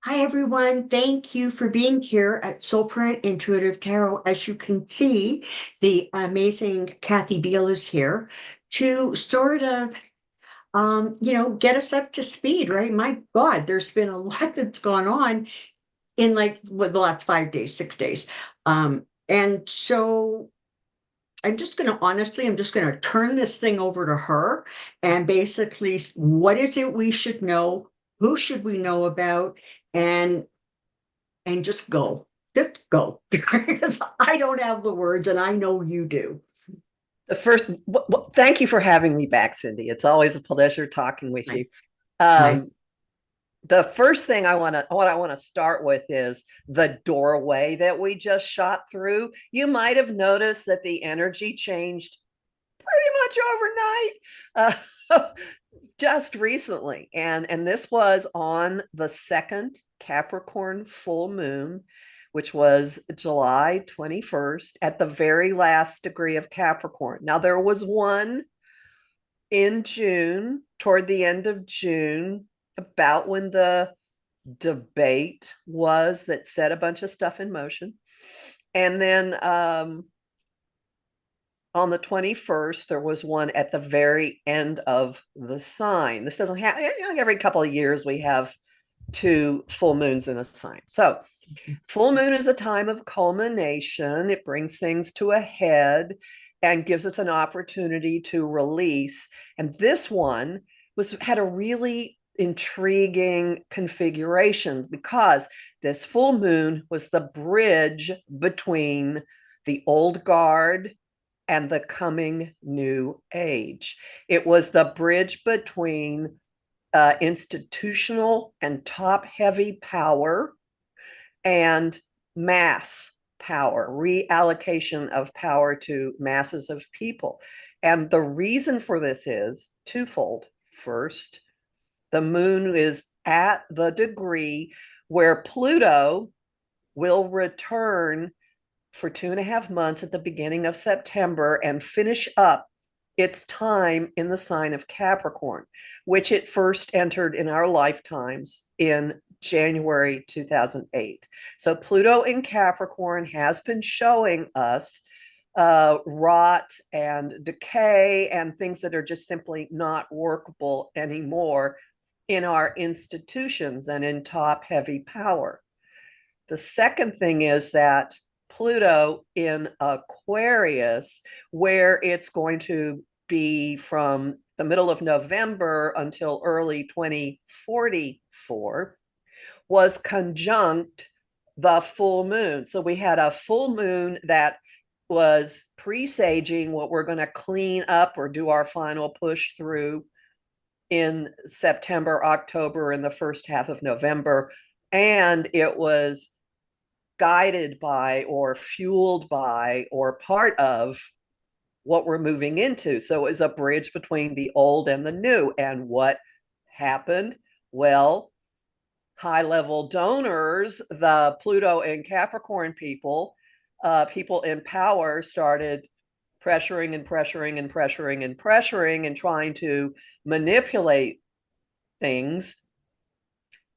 Hi, everyone. Thank you for being here at Soulprint Intuitive Tarot. As you can see, the amazing Kathy Beal is here to sort of, get us up to speed, right? My God, there's been a lot that's gone on in like the last 5 days, 6 days. And so I'm just going to turn this thing over to her and basically, what is it we should know? Who should we know about? And just go. Just go. Because I don't have the words and I know you do. The first, thank you for having me back, Cyndi. It's always a pleasure talking with Nice. you. Um, Nice. the first thing what I want to start with is the doorway that we just shot through. You might have noticed that the energy changed pretty much overnight, just recently, and this was on the second Capricorn full moon, which was July 21st, at the very last degree of Capricorn. Now, there was one in June, toward the end of June, about when the debate was that set a bunch of stuff in motion. And then on the 21st, there was one at the very end of the sign. This doesn't happen, every couple of years we have two full moons in a sign. So full moon is a time of culmination. It brings things to a head and gives us an opportunity to release. And this one had a really intriguing configuration because this full moon was the bridge between the old guard and the coming new age. It was the bridge between institutional and top heavy power and mass power, reallocation of power to masses of people. And the reason for this is twofold. First, the moon is at the degree where Pluto will return for 2.5 months at the beginning of September and finish up its time in the sign of Capricorn, which it first entered in our lifetimes in January 2008. So Pluto in Capricorn has been showing us rot and decay and things that are just simply not workable anymore in our institutions and in top heavy power. The second thing is that Pluto in Aquarius, where it's going to be from the middle of November until early 2044, was conjunct the full moon. So we had a full moon that was presaging what we're going to clean up or do our final push through in September, October, and the first half of November. And it was guided by or fueled by or part of what we're moving into. So it's a bridge between the old and the new. And what happened? Well, high level donors, the Pluto and Capricorn people, people in power started pressuring and pressuring and pressuring and pressuring and trying to manipulate things.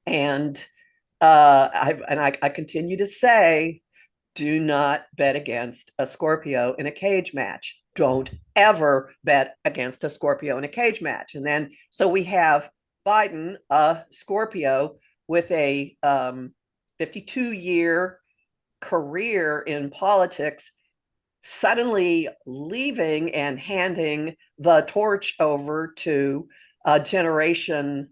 And I continue to say, do not bet against a Scorpio in a cage match. Don't ever bet against a Scorpio in a cage match. And then, so we have Biden, a Scorpio with a 52-year career in politics, suddenly leaving and handing the torch over to a generation,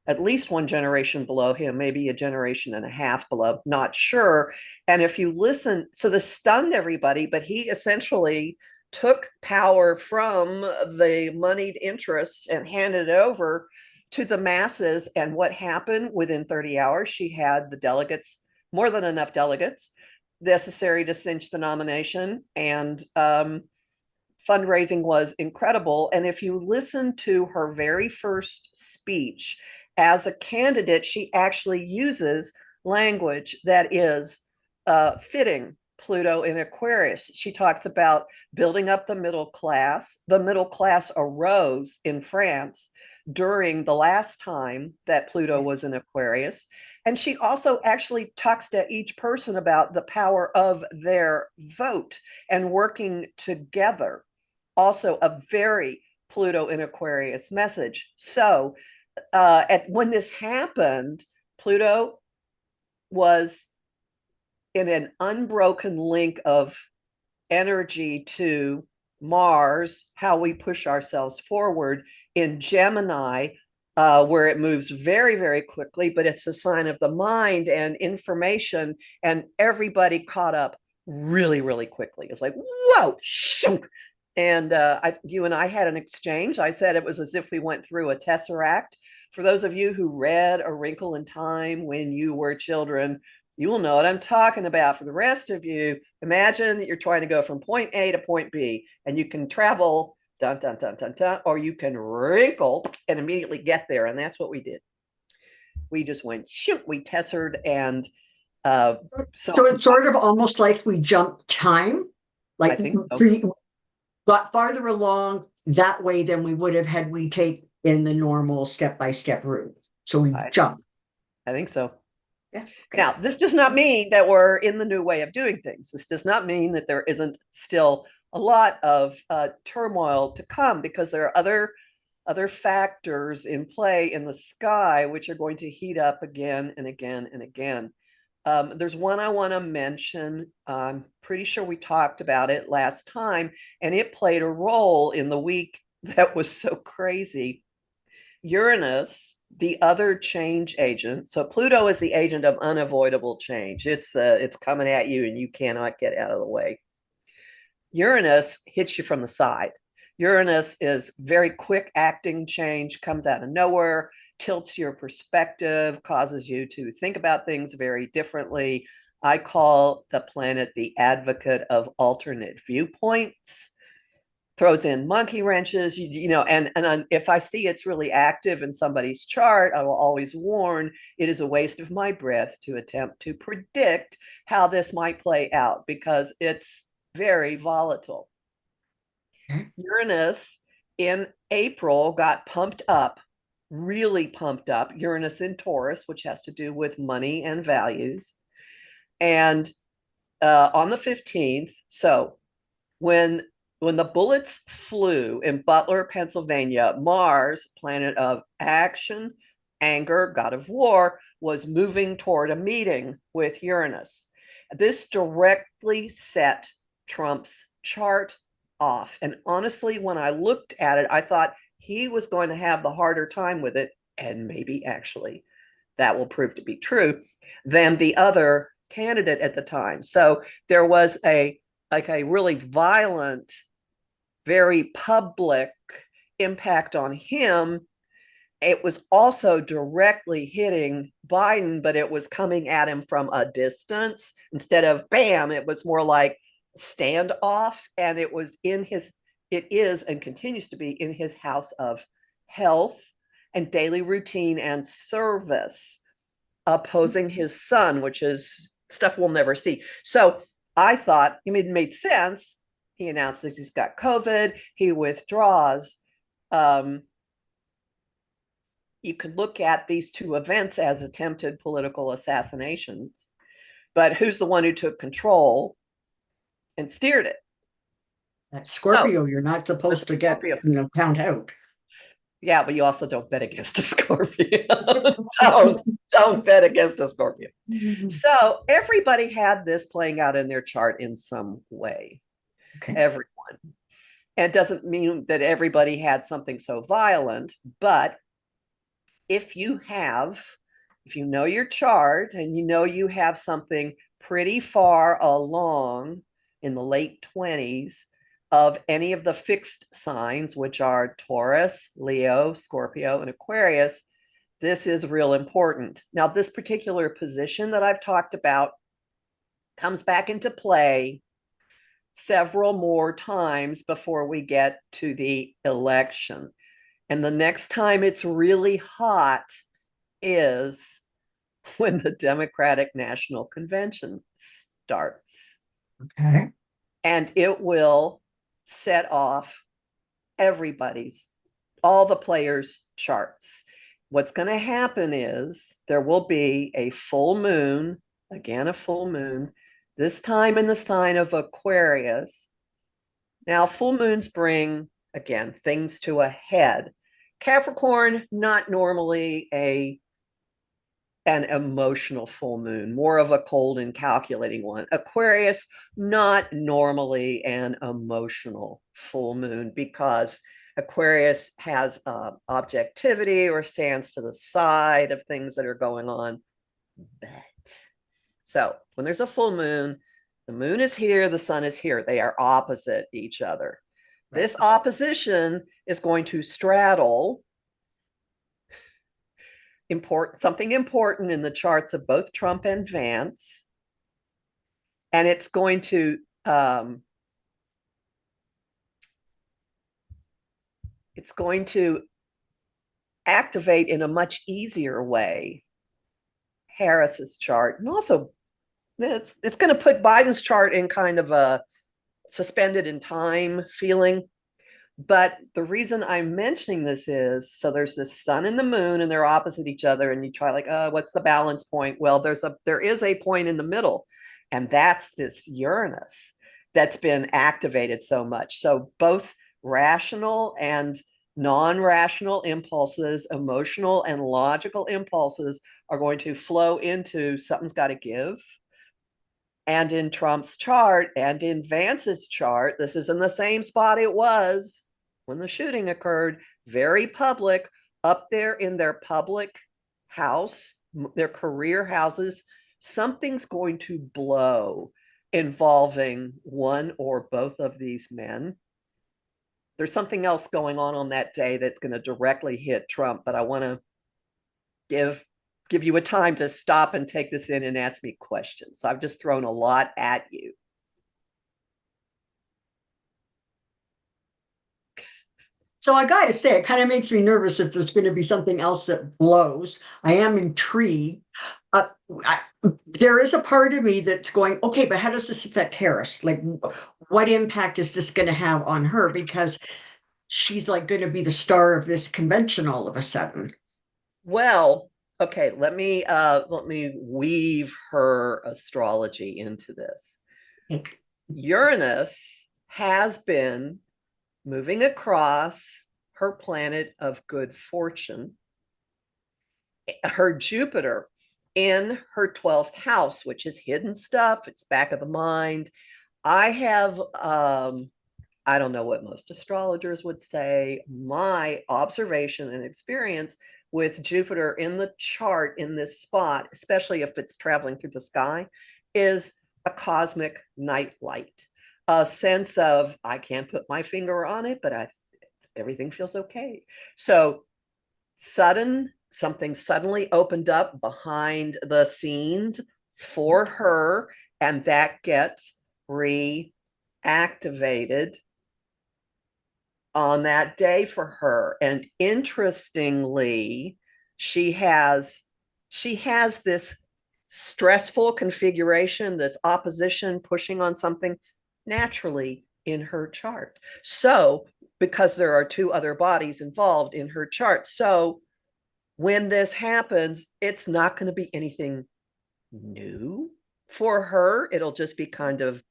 at least one generation below him, maybe a generation and a half below, not sure. And if you listen, so this stunned everybody, but he essentially took power from the moneyed interests and handed it over to the masses. And what happened within 30 hours, she had the delegates, more than enough delegates necessary to cinch the nomination. And fundraising was incredible. And if you listen to her very first speech as a candidate, she actually uses language that is fitting Pluto in Aquarius. She talks about building up the middle class. The middle class arose in France during the last time that Pluto was in Aquarius. And she also actually talks to each person about the power of their vote and working together. Also, a very Pluto in Aquarius message. So, when this happened, Pluto was in an unbroken link of energy to Mars, how we push ourselves forward in Gemini, where it moves very, very quickly, but it's a sign of the mind and information, and everybody caught up really, really quickly. It's like, whoa, shunk. And you and I had an exchange. I said it was as if we went through a tesseract. For those of you who read A Wrinkle in Time when you were children, you will know what I'm talking about. For the rest of you, imagine that you're trying to go from point A to point B, and you can travel dun dun dun dun dun, or you can wrinkle and immediately get there. And that's what we did. We just went shoot, we tessered, and So it's sort of almost like we jumped time, I like think so. we got farther along that way than we would have had we take in the normal step-by-step route. So we jumped. I think so. Yeah. Okay. Now, this does not mean that we're in the new way of doing things. This does not mean that there isn't still a lot of turmoil to come, because there are other factors in play in the sky which are going to heat up again and again and again. There's one I want to mention. I'm pretty sure we talked about it last time, and it played a role in the week that was so crazy. Uranus, the other change agent. So Pluto is the agent of unavoidable change. It's coming at you and you cannot get out of the way. Uranus hits you from the side. Uranus is very quick acting change, comes out of nowhere, tilts your perspective, causes you to think about things very differently. I call the planet the advocate of alternate viewpoints. Throws in monkey wrenches, and if I see it's really active in somebody's chart, I will always warn it is a waste of my breath to attempt to predict how this might play out, because it's very volatile. Uranus in April got pumped up, really pumped up. Uranus in Taurus, which has to do with money and values. And on the 15th, so when the bullets flew in Butler, Pennsylvania, Mars, planet of action, anger, god of war, was moving toward a meeting with Uranus. This directly set Trump's chart off. And honestly, when I looked at it, I thought he was going to have the harder time with it, and maybe actually that will prove to be true, than the other candidate at the time. So there was a really violent, very public impact on him. It was also directly hitting Biden, but it was coming at him from a distance. Instead of bam, it was more like standoff. And it is and continues to be in his house of health and daily routine and service, opposing his son, which is stuff we'll never see. So I thought it made sense. He announces he's got COVID. He withdraws. You could look at these two events as attempted political assassinations, but who's the one who took control and steered it? That Scorpio, you're not supposed to get count out. Yeah, but you also don't bet against a Scorpio. don't bet against a Scorpio. So everybody had this playing out in their chart in some way. Okay. Everyone. And it doesn't mean that everybody had something so violent, but if you know your chart and you have something pretty far along in the late 20s of any of the fixed signs, which are Taurus, Leo, Scorpio, and Aquarius, this is real important. Now, this particular position that I've talked about comes back into play several more times before we get to the election. And the next time it's really hot is when the Democratic National Convention starts. Okay. And it will set off all the players' charts. what's going to happen is there will be a full moon, again, a full moon, this time in the sign of Aquarius. Now, full moons bring, again, things to a head. Capricorn, not normally an emotional full moon, more of a cold and calculating one. Aquarius, not normally an emotional full moon because Aquarius has objectivity or stands to the side of things that are going on. But so when there's a full moon, the moon is here, the sun is here. They are opposite each other. Right. This opposition is going to straddle something important in the charts of both Trump and Vance. And it's going to activate in a much easier way Harris's chart. And also it's going to put Biden's chart in kind of a suspended in time feeling. But the reason I'm mentioning this is, so there's this sun and the moon and they're opposite each other, and you try like, what's the balance point? Well, there is a point in the middle, and that's this Uranus that's been activated so much. So both rational and non-rational impulses, emotional and logical impulses are going to flow into something's got to give. And in Trump's chart and in Vance's chart, this is in the same spot it was when the shooting occurred, very public, up there in their public house, their career houses. Something's going to blow involving one or both of these men. There's something else going on that day that's going to directly hit Trump, but I want to give you a time to stop and take this in and ask me questions. So I've just thrown a lot at you. So I got to say, it kind of makes me nervous if there's going to be something else that blows. I am intrigued. There is a part of me that's going, okay, but how does this affect Harris? Like, what impact is this going to have on her? Because she's like going to be the star of this convention all of a sudden. Well, okay, let me weave her astrology into this. Okay. Uranus has been moving across her planet of good fortune, her Jupiter in her 12th house, which is hidden stuff. It's back of the mind. I have, I don't know what most astrologers would say. My observation and experience with Jupiter in the chart in this spot, especially if it's traveling through the sky, is a cosmic night light. A sense of, I can't put my finger on it, but everything feels okay. So something suddenly opened up behind the scenes for her, and that gets reactivated on that day for her. And interestingly, she has this stressful configuration, this opposition pushing on something naturally in her chart. So, because there are two other bodies involved in her chart. So, when this happens, it's not going to be anything new for her. It'll just be kind of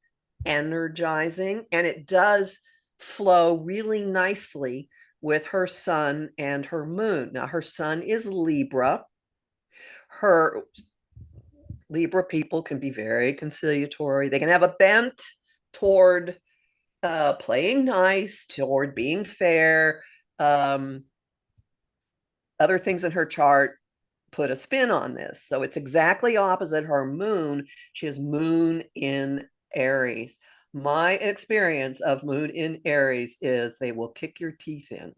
energizing, and it does flow really nicely with her sun and her moon. Now, her sun is Libra. Her Libra people can be very conciliatory. They can have a bent toward playing nice, toward being fair. Other things in her chart put a spin on this. So it's exactly opposite her moon. She has moon in Aries. My experience of moon in Aries is they will kick your teeth in.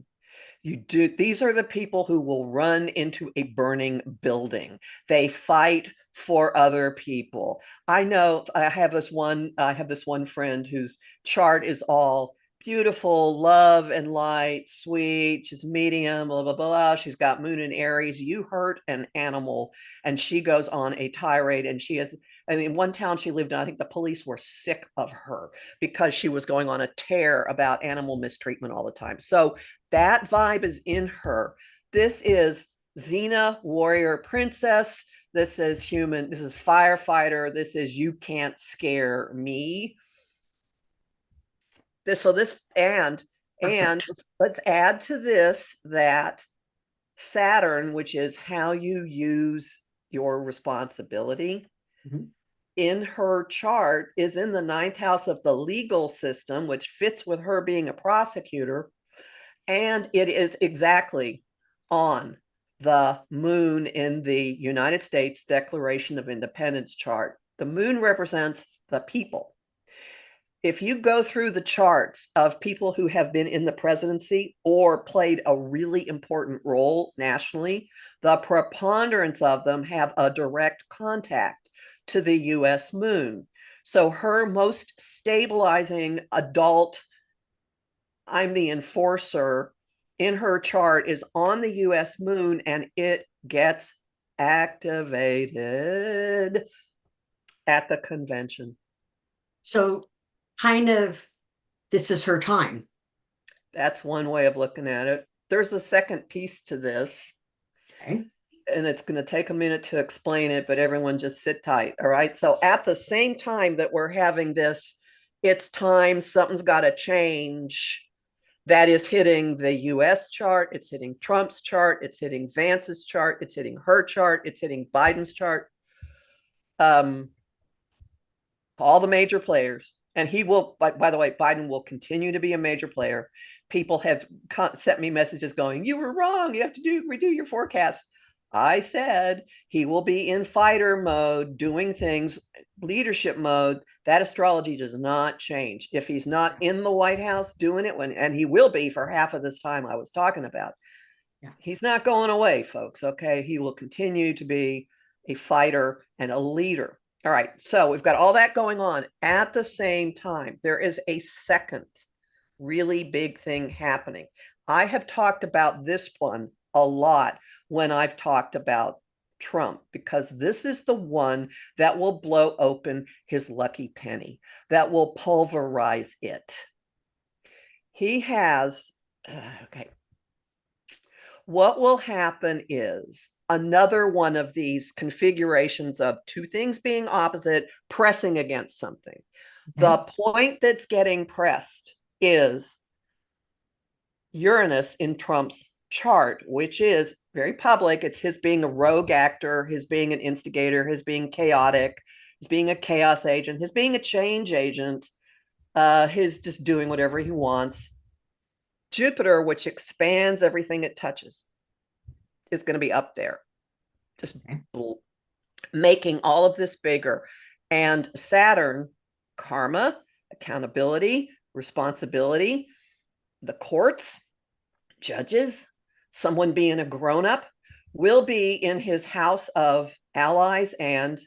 These are the people who will run into a burning building. They fight for other people. I know I have this one friend whose chart is all beautiful, love and light, sweet, she's medium, blah, blah, blah. She's got moon in Aries. You hurt an animal. And she goes on a tirade, and in one town she lived in, I think the police were sick of her because she was going on a tear about animal mistreatment all the time. So that vibe is in her. This is Xena, warrior princess. This is human. This is firefighter. This is you can't scare me. And Perfect. let's add to this that Saturn, which is how you use your responsibility, Mhm. in her chart is in the ninth house of the legal system, which fits with her being a prosecutor. And it is exactly on the moon in the United States Declaration of Independence chart. The moon represents the people. If you go through the charts of people who have been in the presidency or played a really important role nationally, the preponderance of them have a direct contact to the US moon. So her most stabilizing adult, I'm the enforcer, in her chart is on the US moon, and it gets activated at the convention. So kind of this is her time. That's one way of looking at it. There's a second piece to this, Okay. and it's going to take a minute to explain it, but everyone just sit tight. All right. So at the same time that we're having this, it's time, something's got to change. That is hitting the US chart, it's hitting Trump's chart, it's hitting Vance's chart, it's hitting her chart, it's hitting Biden's chart. Um, all the major players. And he will, by the way, Biden will continue to be a major player. People have sent me messages going, you were wrong. You have to redo your forecast. I said he will be in fighter mode, doing things, leadership mode. That astrology does not change. If he's not in the White House doing it, and he will be for half of this time I was talking about, Yeah. he's not going away, folks. Okay. He will continue to be a fighter and a leader. All right. So we've got all that going on at the same time. There is a second really big thing happening. I have talked about this one a lot when I've talked about Trump, because this is the one that will blow open his lucky penny, that will pulverize it. He has, okay, what will happen is another one of these configurations of two things being opposite, pressing against something. Okay. The point that's getting pressed is Uranus in Trump's chart, which is very public. It's his being a rogue actor, his being an instigator, his being chaotic, his being a chaos agent, his being a change agent, his just doing whatever he wants. Jupiter, which expands everything it touches, is going to be up there, just Okay. making all of this bigger. And Saturn, karma, accountability, responsibility, the courts, judges, someone being a grown up, will be in his house of allies and,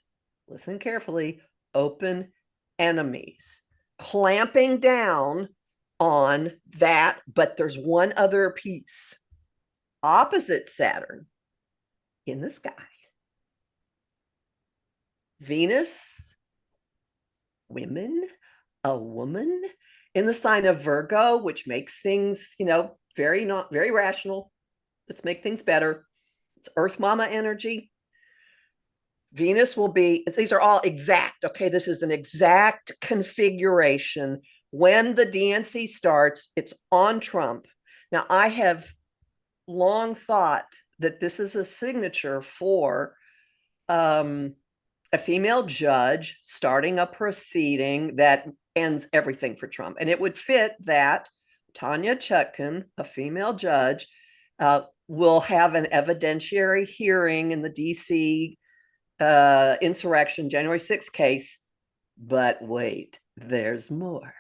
listen carefully, open enemies, clamping down on that. But there's one other piece opposite Saturn in the sky. Venus, women, a woman in the sign of Virgo, which makes things, very not very rational. Let's make things better. It's Earth Mama energy. Venus will be, these are all exact. Okay, this is an exact configuration. When the DNC starts, it's on Trump. Now, I have long thought that this is a signature for a female judge starting a proceeding that ends everything for Trump. And it would fit that Tanya Chutkan, a female judge, will have an evidentiary hearing in the DC insurrection, January 6th case. But wait, there's more.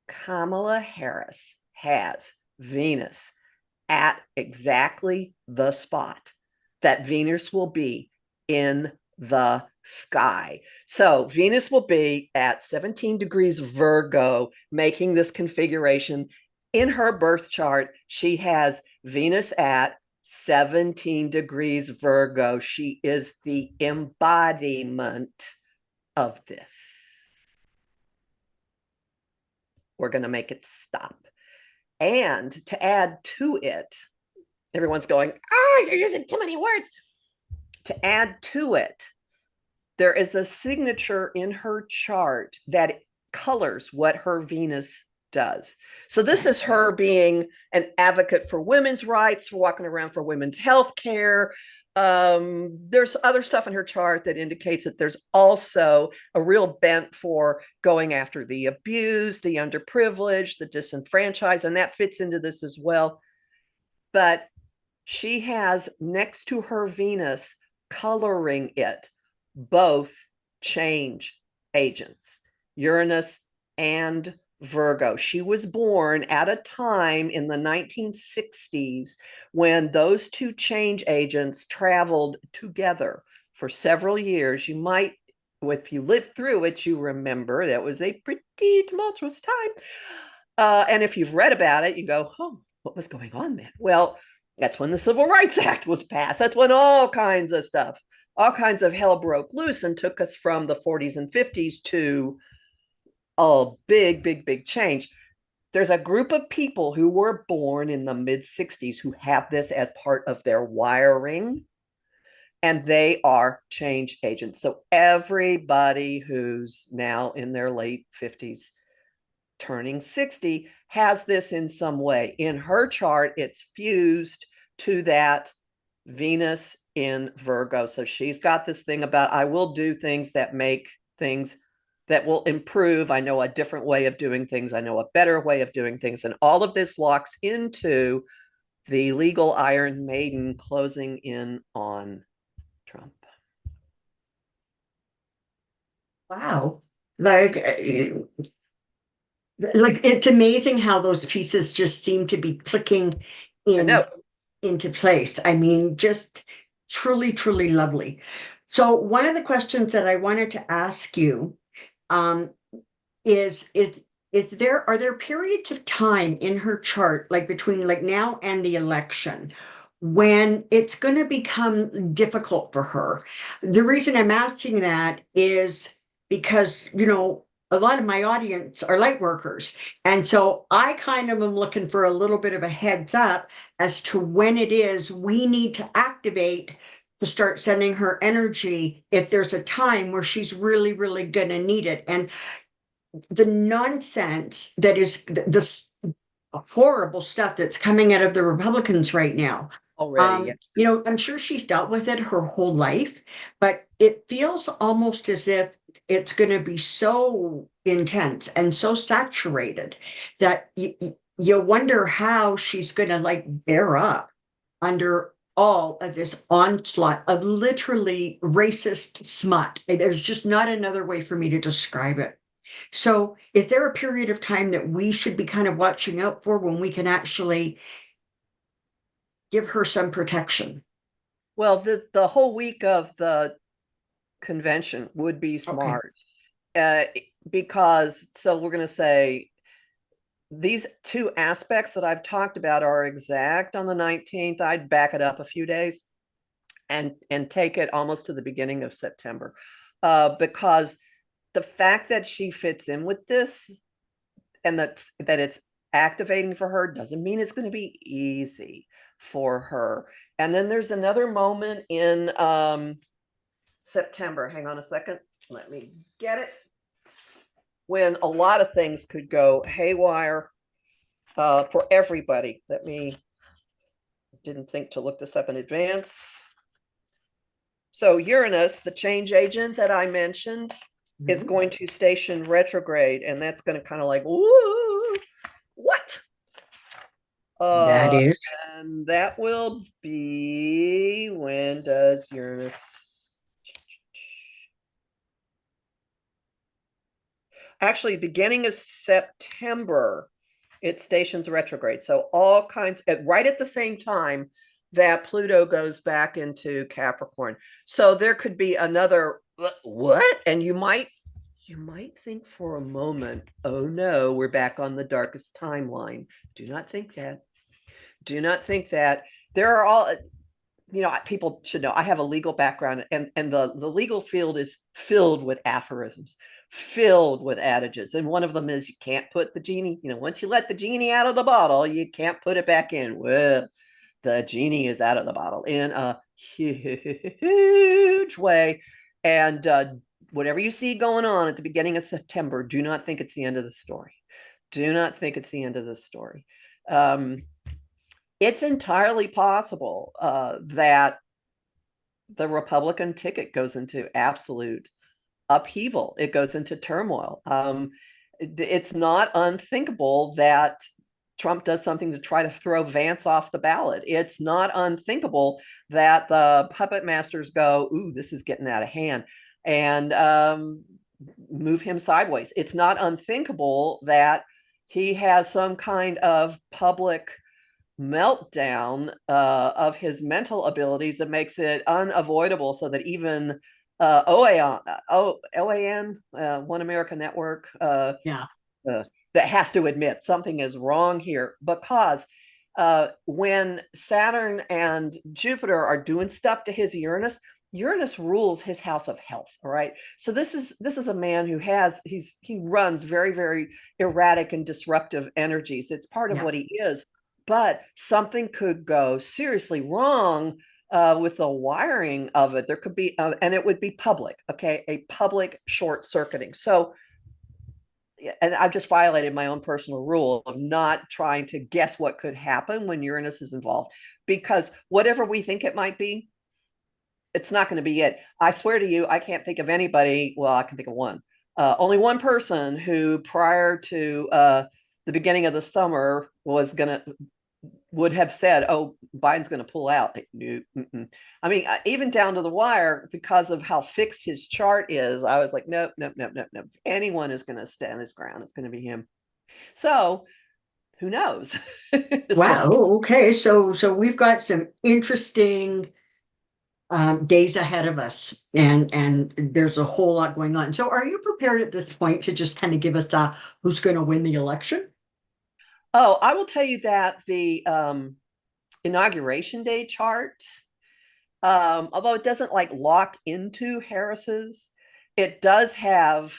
Kamala Harris has Venus at exactly the spot that Venus will be in the sky. So Venus will be at 17 degrees Virgo, making this configuration. In her birth chart, she has Venus at 17 degrees Virgo. She is the embodiment of this. We're going to make it stop. And to add to it, everyone's going, ah, you're using too many words. To add to it, there is a signature in her chart that colors what her Venus does. So this is her being an advocate for women's rights, for walking around for women's health care. There's other stuff in her chart that indicates that there's also a real bent for going after the abused, the underprivileged, the disenfranchised, and that fits into this as well. But she has next to her Venus coloring it both change agents, Uranus and Virgo. She was born at a time in the 1960s when those two change agents traveled together for several years. You might, if you lived through it, you remember that was a pretty tumultuous time. And if you've read about it, you go, oh, what was going on then? Well, that's when the Civil Rights Act was passed. That's when all kinds of stuff, all kinds of hell broke loose and took us from the 40s and 50s to a big change. There's a group of people who were born in the mid 60s who have this as part of their wiring, and they are change agents. So everybody who's now in their late 50s, turning 60, has this in some way. In her chart, it's fused to that Venus in Virgo. So she's got this thing about, I will do things that make things that will improve. I know a different way of doing things. I know a better way of doing things. And all of this locks into the legal Iron Maiden closing in on Trump. Wow. Like, like it's amazing how those pieces just seem to be clicking I know. into place. I mean, just truly, truly lovely. So one of the questions that I wanted to ask you um, is there are there periods of time in her chart, like between like now and the election, when it's going to become difficult for her? The reason I'm asking that is because, you know, a lot of my audience are light workers. And so I kind of am looking for a little bit of a heads up as to when it is we need to activate to start sending her energy if there's a time where she's really, really going to need it. And the nonsense that is this horrible stuff that's coming out of the Republicans right now. Already. Yeah. You know, I'm sure she's dealt with it her whole life, but it feels almost as if it's going to be so intense and so saturated that you wonder how she's going to like bear up under all of this onslaught of literally racist smut. There's just not another way for me to describe it. So, is there a period of time that we should be kind of watching out for when we can actually give her some protection? Well, the whole week of the convention would be Okay. smart, uh, because so we're going to say these two aspects that I've talked about are exact on the 19th. I'd back it up a few days and take it almost to the beginning of September, because the fact that she fits in with this and that it's activating for her doesn't mean it's going to be easy for her. And then there's another moment in September. Hang on a second. Let me get it. When a lot of things could go haywire for everybody. Didn't think to look this up in advance. So Uranus, the change agent that I mentioned, is going to station retrograde, and that's going to kind of like, ooh, what? That Uh, is. and that will be, when does Uranus? Actually, beginning of September, it stations retrograde. So all kinds, right at the same time that Pluto goes back into Capricorn. So there could be another what? And you might think for a moment, oh no, we're back on the darkest timeline. Do not think that. Do not think that. There are all, people should know I have a legal background, and the legal field is filled with aphorisms, filled with adages. And one of them is, you can't put the genie, once you let the genie out of the bottle, you can't put it back in. Well, the genie is out of the bottle in a huge way. And whatever you see going on at the beginning of September, do not think it's the end of the story. Do not think it's the end of the story. It's entirely possible that the Republican ticket goes into absolute upheaval. It goes into turmoil. It's not unthinkable that Trump does something to try to throw Vance off the ballot. It's not unthinkable that the puppet masters go, ooh, this is getting out of hand, and move him sideways. It's not unthinkable that he has some kind of public meltdown of his mental abilities that makes it unavoidable, so that even OAN, One America Network, Yeah. that has to admit something is wrong here, because when Saturn and Jupiter are doing stuff to his Uranus, Uranus rules his house of health. All right. So this is a man who he runs very, very erratic and disruptive energies. It's part of Yeah. what he is. But something could go seriously wrong with the wiring of it. There could be, and it would be public. Okay, a public short circuiting. So, and I've just violated my own personal rule of not trying to guess what could happen when Uranus is involved, because whatever we think it might be, it's not going to be it. I swear to you, I can't think of anybody. Well, I can think of one. Only one person who, prior to the beginning of the summer, would have said, "Oh, Biden's going to pull out." No, I mean, even down to the wire, because of how fixed his chart is. I was like, nope, nope, nope, nope, nope. If anyone is going to stand his ground, it's going to be him. So who knows? Wow. Okay. So we've got some interesting days ahead of us, and there's a whole lot going on. So are you prepared at this point to just kind of give us who's going to win the election? Oh, I will tell you that the inauguration day chart, although it doesn't like lock into Harris's, it does have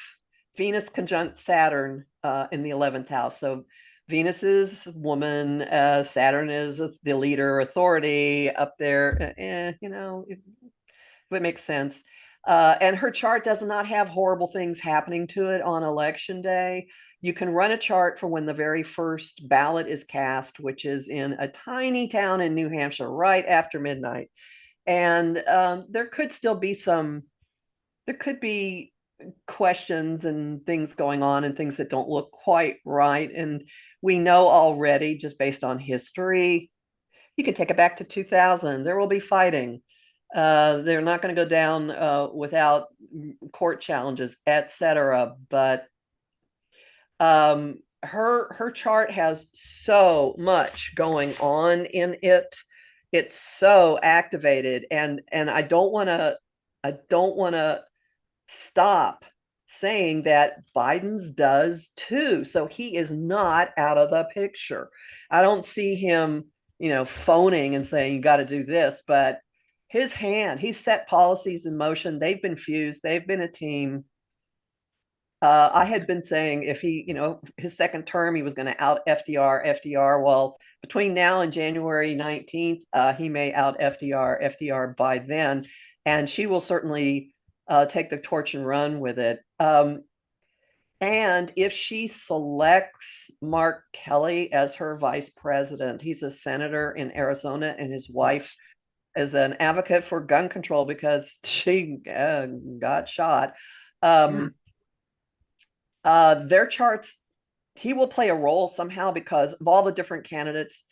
Venus conjunct Saturn in the 11th house. So Venus is woman, Saturn is the leader, authority up there. It makes sense. And her chart does not have horrible things happening to it on election day. You can run a chart for when the very first ballot is cast, which is in a tiny town in New Hampshire right after midnight. And there could be questions and things going on and things that don't look quite right. And we know already, just based on history, you can take it back to 2000. There will be fighting. They're not going to go down without court challenges, etc. But her chart has so much going on in it. It's so activated, and I don't want to stop saying that Biden's does too. So he is not out of the picture. I don't see him, phoning and saying you got to do this, but he's set policies in motion. They've been fused. They've been a team. I had been saying if his second term, he was going to out FDR. Well, between now and January 19th, he may out FDR by then. And she will certainly take the torch and run with it. And if she selects Mark Kelly as her vice president, he's a senator in Arizona, and his wife is an advocate for gun control because she got shot. Their charts, he will play a role somehow because of all the different candidates.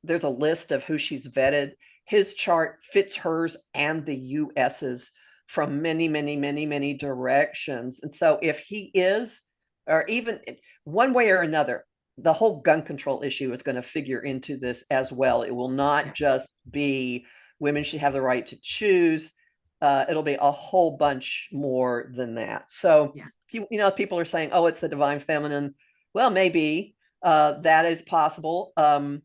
There's a list of who she's vetted. His chart fits hers and the US's from many, many, many, many directions. And so if he is, or even one way or another, the whole gun control issue is going to figure into this as well. It will not just be women should have the right to choose. It'll be a whole bunch more than that. So, people are saying, oh, it's the divine feminine. Well, maybe that is possible. And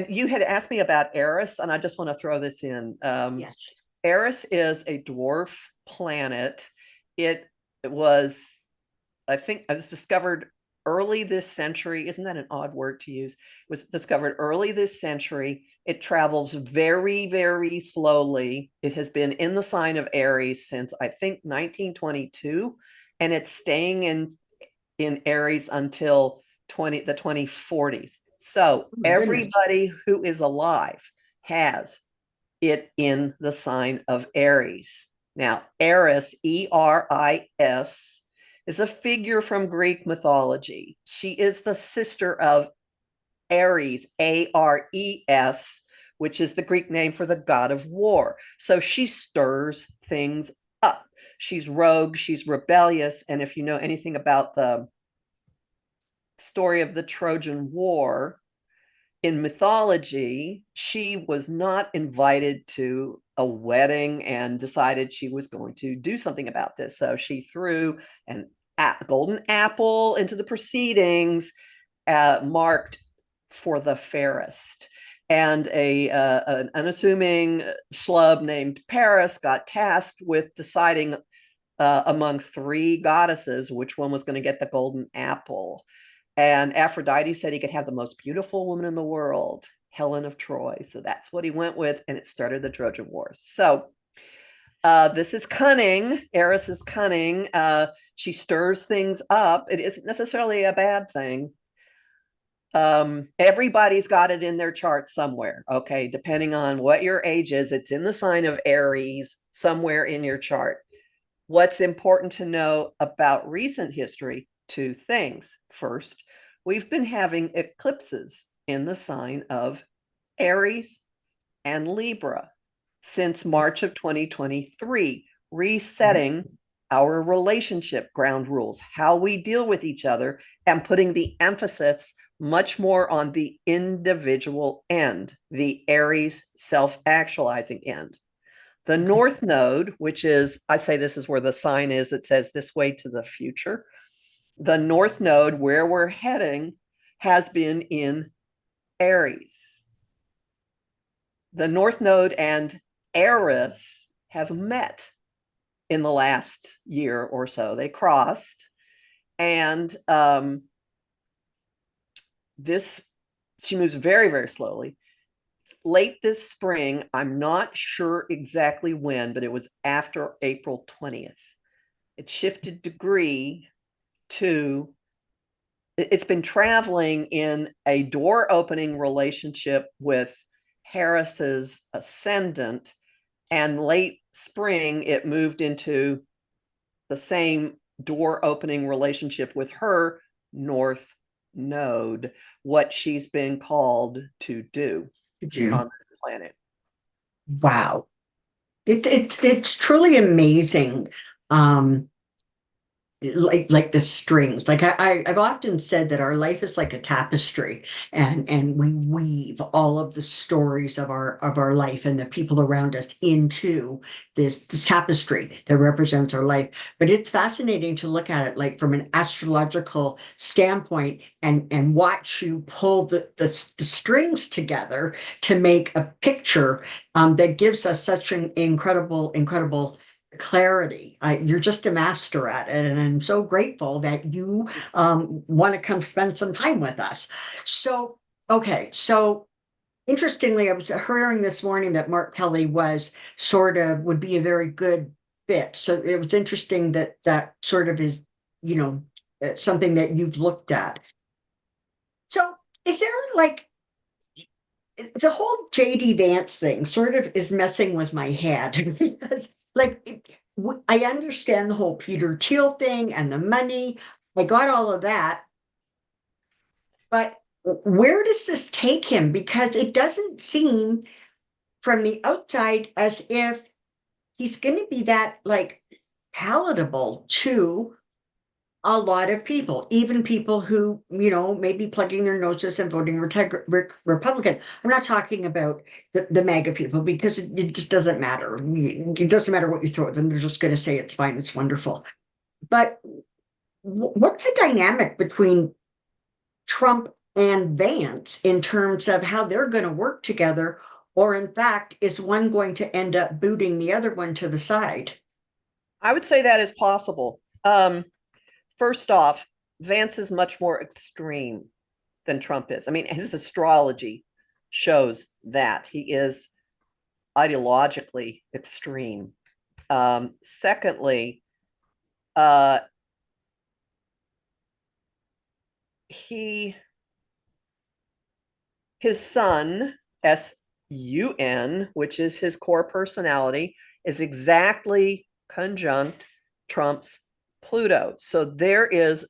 you had asked me about Eris, and I just want to throw this in. Yes. Eris is a dwarf planet. It was, I think, it was discovered early this century. Isn't that an odd word to use? It was discovered early this century. It travels very, very slowly. It has been in the sign of Aries since I think 1922, and it's staying in Aries until the 2040s. So Oh my goodness. everybody who is alive has it in the sign of Aries. Now, Eris, Eris, is a figure from Greek mythology. She is the sister of Ares, Ares, which is the Greek name for the god of war. So she stirs things up. She's rogue, she's rebellious. And if you know anything about the story of the Trojan War, in mythology, she was not invited to a wedding and decided she was going to do something about this. So she threw an golden apple into the proceedings, marked for the fairest. And an unassuming schlub named Paris got tasked with deciding among three goddesses which one was going to get the golden apple. And Aphrodite said he could have the most beautiful woman in the world, Helen of Troy. So that's what he went with, and it started the Trojan Wars. So this is cunning. Eris is cunning. She stirs things up. It isn't necessarily a bad thing. Everybody's got it in their chart somewhere. Okay, depending on what your age is, it's in the sign of Aries somewhere in your chart. What's important to know about recent history? Two things. First, we've been having eclipses in the sign of Aries and Libra since March of 2023, resetting our relationship ground rules, how we deal with each other, and putting the emphasis much more on the individual end, the Aries self-actualizing end. The North Node, which is, I say this is where the sign is that says this way to the future. The North Node, where we're heading, has been in Aries. The North Node and Eris have met in the last year or so. They crossed, and she moves very, very slowly. Late this spring, I'm not sure exactly when, but it was after April 20th. It shifted degree to, it's been traveling in a door opening relationship with Harris's ascendant, and late spring, it moved into the same door opening relationship with her North Node, what she's been called to do on this planet. Wow. It's truly amazing. Um, like the strings. Like I've often said that our life is like a tapestry, and we weave all of the stories of our life and the people around us into this tapestry that represents our life. But it's fascinating to look at it like from an astrological standpoint and watch you pull the strings together to make a picture that gives us such an incredible clarity. You're just a master at it, and I'm so grateful that you want to come spend some time with us. So, okay, so interestingly, I was hearing this morning that Mark Kelly would be a very good fit. So it was interesting that that sort of is, you know, something that you've looked at. So, is there like the whole JD Vance thing sort of is messing with my head because I understand the whole Peter Thiel thing and the money. I got all of that, but where does this take him? Because it doesn't seem from the outside as if he's going to be that like palatable to a lot of people, even people who, may be plugging their noses and voting Republican. I'm not talking about the MAGA people because it just doesn't matter. It doesn't matter what you throw at them. They're just going to say it's fine, it's wonderful. But what's the dynamic between Trump and Vance in terms of how they're going to work together? Or in fact, is one going to end up booting the other one to the side? I would say that is possible. First off, Vance is much more extreme than Trump is. I mean, his astrology shows that he is ideologically extreme. Secondly, uh, his sun, SUN, which is his core personality, is exactly conjunct Trump's Pluto. So there's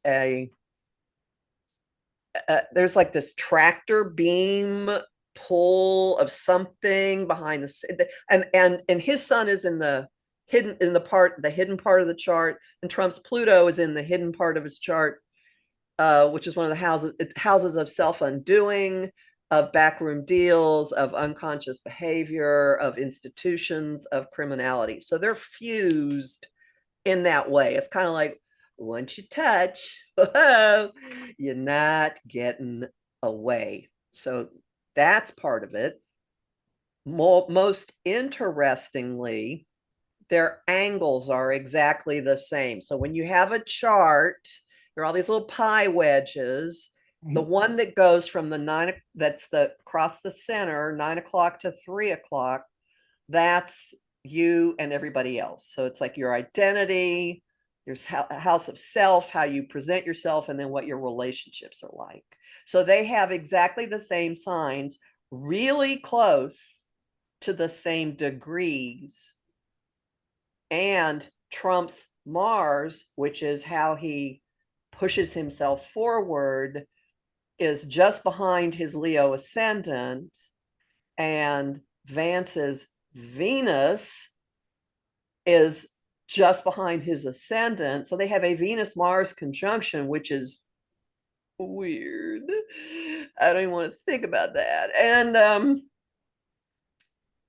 like this tractor beam pull of something behind and his sun is in the hidden part of the chart, and Trump's Pluto is in the hidden part of his chart, which is one of the houses of self-undoing, of backroom deals, of unconscious behavior, of institutions, of criminality. So they're fused in that way. It's kind of like, once you touch, you're not getting away. So that's part of it. Most interestingly, their angles are exactly the same. So when you have a chart, there are all these little pie wedges. The one that goes from that's across the center, 9 o'clock to 3 o'clock, that's you and everybody else. So it's like your identity, your house of self, how you present yourself, and then what your relationships are like. So they have exactly the same signs, really close to the same degrees. And Trump's Mars, which is how he pushes himself forward, is just behind his Leo ascendant, and Vance's Venus is just behind his ascendant. So they have a Venus-Mars conjunction, which is weird. I don't even want to think about that. And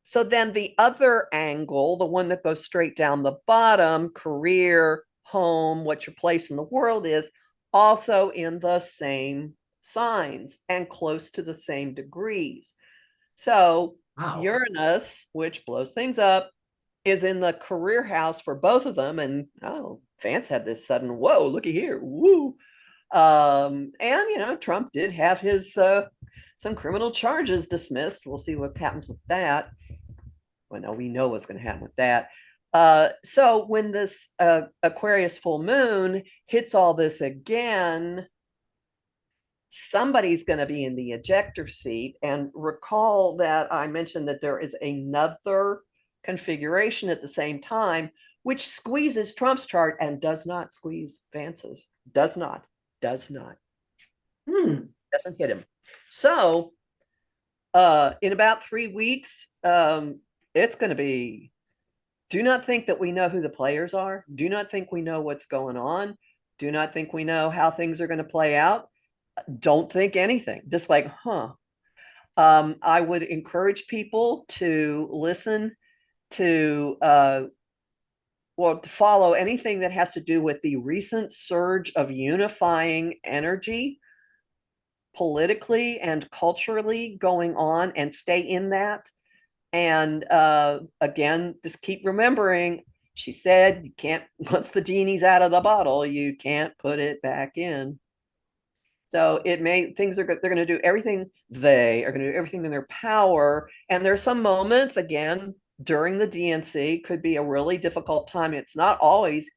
so then the other angle, the one that goes straight down the bottom, career, home, what your place in the world is, also in the same signs and close to the same degrees. So Wow. Uranus, which blows things up, is in the career house for both of them. And Vance had this sudden, whoa, looky here, woo. And Trump did have his some criminal charges dismissed. We'll see what happens with that. Well, no, we know what's going to happen with that. So when this Aquarius full moon hits all this again, somebody's going to be in the ejector seat. And recall that I mentioned that there is another configuration at the same time, which squeezes Trump's chart and does not squeeze Vance's. Does not. Doesn't hit him. So in about 3 weeks, it's going to be, do not think that we know who the players are. Do not think we know what's going on. Do not think we know how things are going to play out. Don't think anything. Just like, I would encourage people to listen to, to follow anything that has to do with the recent surge of unifying energy politically and culturally going on, and stay in that. And again, just keep remembering, she said, you can't, once the genie's out of the bottle, you can't put it back in. So they're going to do everything. They are going to do everything in their power. And there's some moments, again, during the DNC, could be a really difficult time. It's not always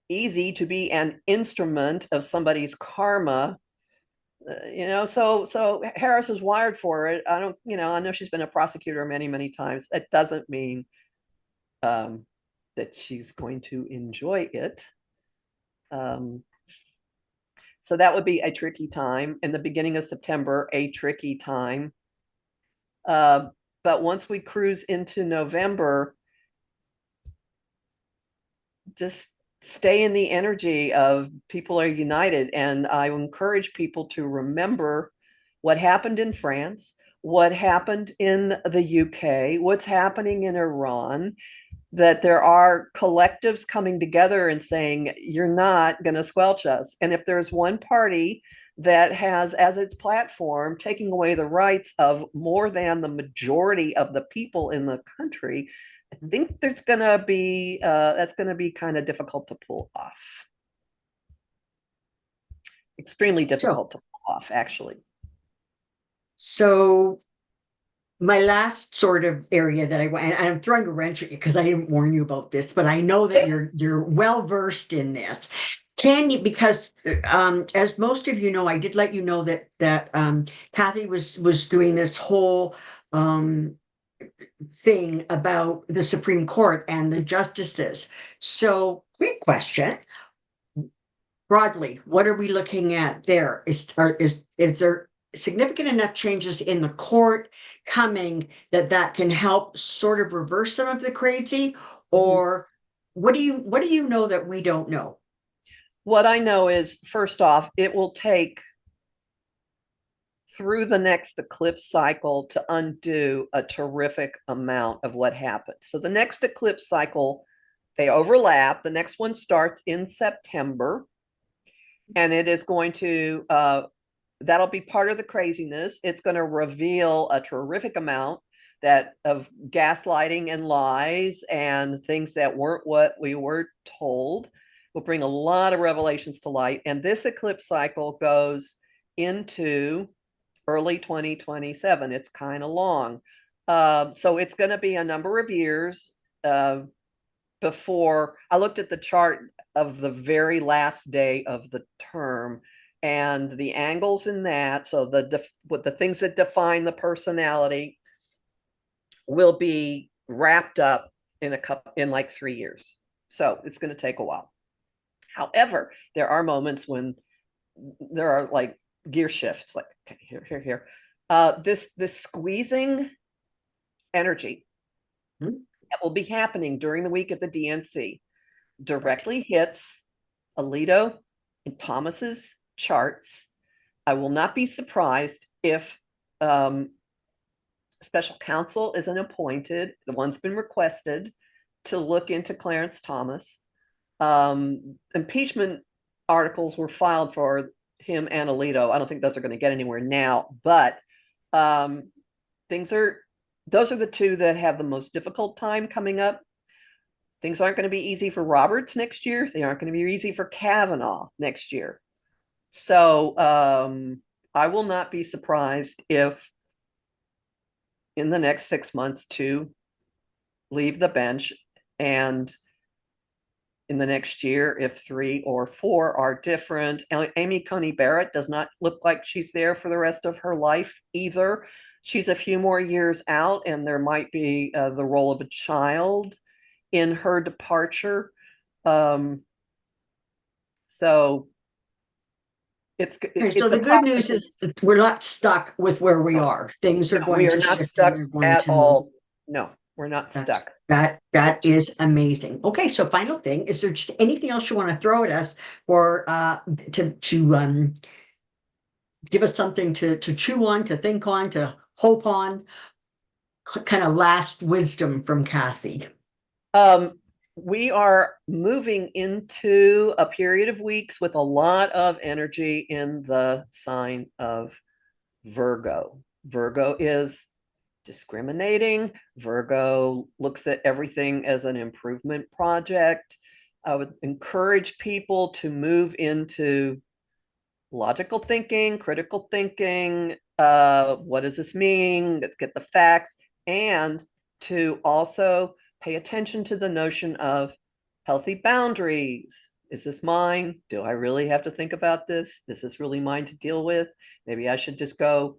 easy to be an instrument of somebody's karma. So Harris is wired for it. I know she's been a prosecutor many times. That doesn't mean that she's going to enjoy it. So that would be a tricky time. In the beginning of September, a tricky time. But once we cruise into November, just stay in the energy of people are united. And I encourage people to remember what happened in France, what happened in the UK, what's happening in Iran, that there are collectives coming together and saying, you're not going to squelch us. And if there's one party that has as its platform taking away the rights of more than the majority of the people in the country, I think that's going to be kind of difficult to pull off. Extremely So, difficult to pull off, actually. so my last sort of area that I went, and I'm throwing a wrench at you because I didn't warn you about this, but I know that you're well versed in this. Can you, because as most of you know, I did let you know that Kathy was doing this whole um thing about the Supreme Court and the justices. So, quick question. Broadly, what are we looking at there? Is there significant enough changes in the court coming that can help sort of reverse some of the crazy? Or what do you know that we don't know? What I know is, first off, it will take through the next eclipse cycle to undo a terrific amount of what happened. So the next eclipse cycle, they overlap. The next one starts in September, and it is going to that'll be part of the craziness. It's going to reveal a terrific amount that of gaslighting and lies and things that weren't what we were told. Will bring a lot of revelations to light. And this eclipse cycle goes into early 2027. It's kind of long. So it's going to be a number of years before I looked at the chart of the very last day of the term and the angles in that. So the things that define the personality will be wrapped up in like 3 years. So it's going to take a while. However, there are moments when there are like gear shifts, like okay, here. This squeezing energy Hmm? that will be happening during the week of the DNC directly hits Alito and Thomas's charts. I will not be surprised if special counsel isn't appointed. The one's been requested to look into Clarence Thomas. Impeachment articles were filed for him and Alito. I don't think those are going to get anywhere now, but things are, those are the two that have the most difficult time coming up. Things aren't going to be easy for Roberts next year. They aren't going to be easy for Kavanaugh next year. So I will not be surprised if in the next 6 months two leave the bench, and in the next year, if 3 or 4 are different. Amy Coney Barrett does not look like she's there for the rest of her life either. She's a few more years out, and there might be the role of a child in her departure. So Okay, so it's a the good news process. is that we're not stuck with where we No, are. Things are no, going we are to not shift and stuck they're going at to move. all. No, we're not That stuck. that It's is amazing. Okay, so final thing, is there just anything else you want to throw at us for to give us something to chew on, to think on, to hope on, kind of last wisdom from Kathy? Um, we are moving into a period of weeks with a lot of energy in the sign of Virgo. Virgo is discriminating. Virgo looks at everything as an improvement project. I would encourage people to move into logical thinking, critical thinking. What does this mean? Let's get the facts. And to also pay attention to the notion of healthy boundaries. Is this mine? Do I really have to think about this? Is this really mine to deal with? Maybe I should just go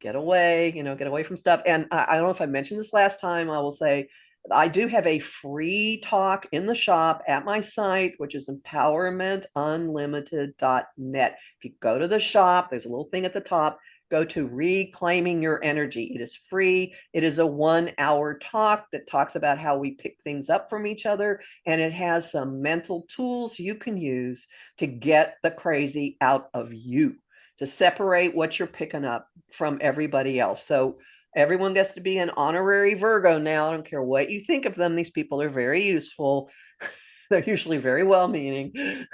get away, get away from stuff. And I don't know if I mentioned this last time. I will say I do have a free talk in the shop at my site, which is empowermentunlimited.net. If you go to the shop, there's a little thing at the top. Go to Reclaiming Your Energy. It is free. It is a 1 hour talk that talks about how we pick things up from each other. And it has some mental tools you can use to get the crazy out of you, to separate what you're picking up from everybody else. So everyone gets to be an honorary Virgo now. I don't care what you think of them. These people are very useful. They're usually very well-meaning.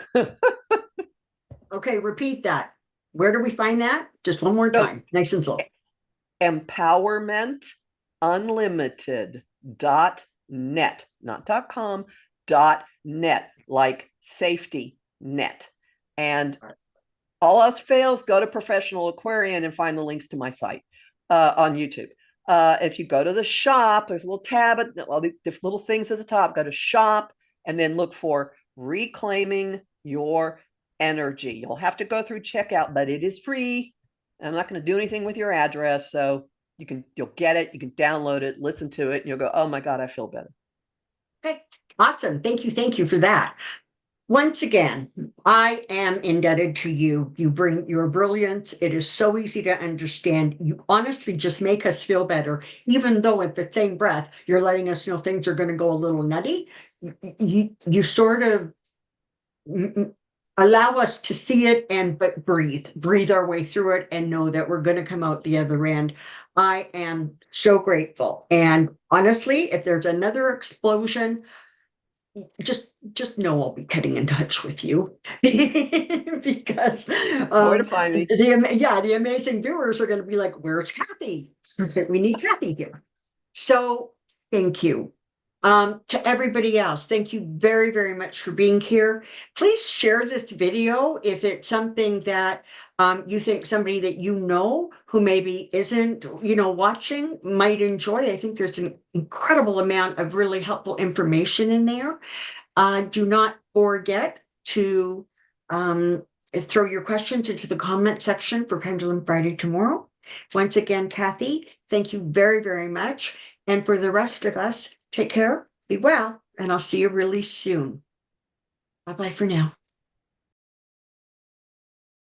Okay, repeat that. Where do we find that? Just one more So time, nice and slow. empowermentunlimited.net, not .com, .net, like safety net. And all else fails, go to Professional Aquarian and find the links to my site on YouTube. If you go to the shop, there's a little tab, all the little things at the top. Go to shop and then look for reclaiming your energy. You'll have to go through checkout, but it is free. I'm not going to do anything with your address, so you'll get it. You can download it, listen to it, and you'll go, oh my God, I feel better. Okay, awesome. Thank you for that. Once again, I am indebted to you. You bring your brilliance. It is so easy to understand. You honestly just make us feel better, even though at the same breath, you're letting us know things are going to go a little nutty. You sort of allow us to see it and but breathe our way through it and know that we're going to come out the other end. I am so grateful. And honestly, if there's another explosion, just know I'll be getting in touch with you because Where to find me? the amazing viewers are going to be like, where's Kathy? We need Kathy here. So thank you. To everybody else, thank you very, very much for being here. Please share this video if it's something that you think somebody that you know who maybe isn't, watching might enjoy. I think there's an incredible amount of really helpful information in there. Do not forget to throw your questions into the comment section for Pendulum Friday tomorrow. Once again, Kathy, thank you very, very much. And for the rest of us, take care, be well, and I'll see you really soon. Bye-bye for now.